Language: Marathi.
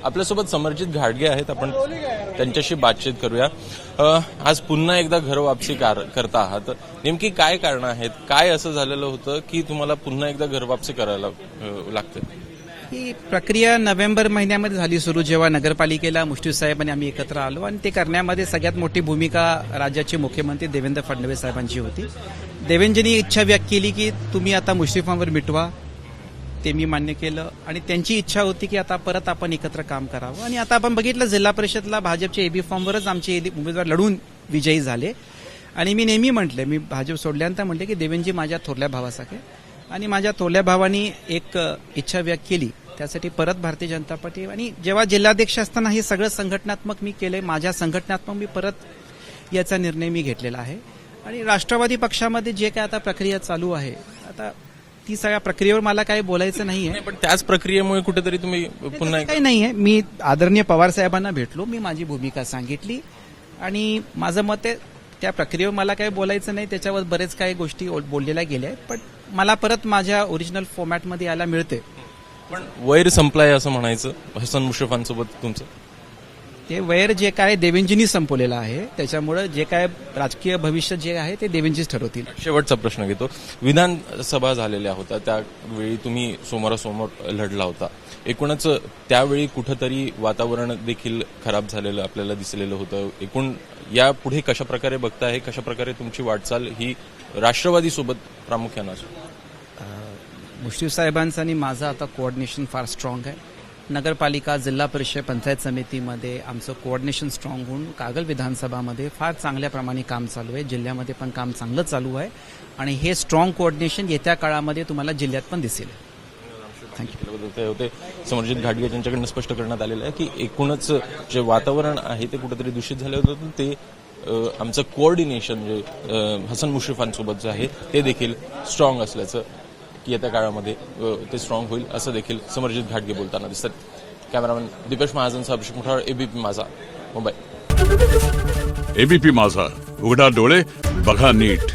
आपल्यासोबत समर्जित घाटगे आहेत, आपण त्यांच्याशी बातचीत करूया। आज पुन्हा एकदा घर वापसी करता आहात, नेमकी काय कारण आहेत, काय असं झालेलं होतं की तुम्हाला पुन्हा एकदा घर वापसी करायला लागते? ही प्रक्रिया नोव्हेंबर महिन्यामध्ये झाली सुरू, जेव्हा नगरपालिकेला मुश्रीफ साहेब आणि आम्ही एकत्र आलो आणि ते करण्यामध्ये सगळ्यात मोठी भूमिका राज्याचे मुख्यमंत्री देवेंद्र फडणवीस साहेबांची होती। देवेंद्रजींनी इच्छा व्यक्त केली की तुम्ही आता मुश्रीफांवर मिटवा, ते मी मान्य केलं आणि त्यांची इच्छा होती की आता परत आपण एकत्र काम करावं। आणि आता आपण बघितलं जिल्हा परिषदला भाजपच्या एबी फॉर्मवरच आमचे उमेदवार लढून विजयी झाले आणि मी नेहमी म्हटले, मी भाजप सोडल्यानंतर म्हटले की देवेंद्रजी माझ्या थोरल्या भावासारखे आणि माझ्या थोरल्या भावानी एक इच्छा व्यक्त केली, त्यासाठी परत भारतीय जनता पार्टी आणि जेव्हा जिल्हाध्यक्ष असताना हे सगळं संघटनात्मक मी केलंय, माझ्या संघटनात्मक मी परत याचा निर्णय मी घेतलेला आहे। आणि राष्ट्रवादी पक्षामध्ये जे काय आता प्रक्रिया चालू आहे, आता ती सगळ्या प्रक्रियेवर मला काही बोलायचं नाहीये, पण त्याच प्रक्रियेमुळे कुठेतरी तुम्ही पुन्हा काही नाहीये। मी आदरणीय पवार साहेबांना भेटलो, मी माझी भूमिका सांगितली आणि माझं मत आहे त्या प्रक्रियेवर मला काही बोलायचं नाही, त्याच्यावर बरेच काही गोष्टी बोललेल्या गेल्या आहेत, पण मला परत माझ्या ओरिजिनल फॉर्मॅटमध्ये यायला मिळते। पण वैर संपलाय असं म्हणायचं हसन मुश्रीफांसोबत तुमचं? ते वैर जे काय देवेंद्रजींनी संपवलेलं आहे, त्याच्यामुळे जे काय राजकीय भविष्य जे आहे ते देवेंद्रजीच ठरवतील। शेवटचा प्रश्न घेतो, विधानसभा झालेल्या होत्या, त्यावेळी तुम्ही समोरासमोर लढला होता, एकूणच त्यावेळी कुठंतरी वातावरण देखील खराब झालेलं आपल्याला दिसलेलं होतं। एकूण यापुढे कशा प्रकारे बघताय, कशा प्रकारे तुमची वाटचाल ही राष्ट्रवादी सोबत प्रामुख्यानं असेल? मुश्रीफ साहेबांचं आणि माझं आता कोऑर्डिनेशन फार स्ट्रॉंग आहे। नगरपालिका, जिल्हा परिषद, पंचायत समितीमध्ये आमचं कोऑर्डिनेशन स्ट्रॉंग होऊन कागल विधानसभामध्ये फार चांगल्या प्रमाणे काम चालू आहे, जिल्ह्यामध्ये पण काम चांगलं चालू आहे आणि हे स्ट्रॉंग कोऑर्डिनेशन येत्या काळामध्ये तुम्हाला जिल्ह्यात पण दिसेल। थँक्यू। होते समर्जित घाटगे यांच्याकडून स्पष्ट करण्यात आलेलं आहे की एकूणच जे वातावरण आहे ते कुठेतरी दूषित झालं होतं, ते आमचं कोऑर्डिनेशन जे हसन मुश्रीफांसोबत जे आहे ते देखील स्ट्रॉंग असल्याचं की येत्या काळामध्ये ते स्ट्रॉंग होईल असं देखील समर्जित घाटगे बोलताना दिसतात। कॅमेरामॅन दीपेश महाजन, अभिषेक मुठाळ, एबीपी माझा, मुंबई। एबीपी माझा, उघडा डोळे बघा नीट।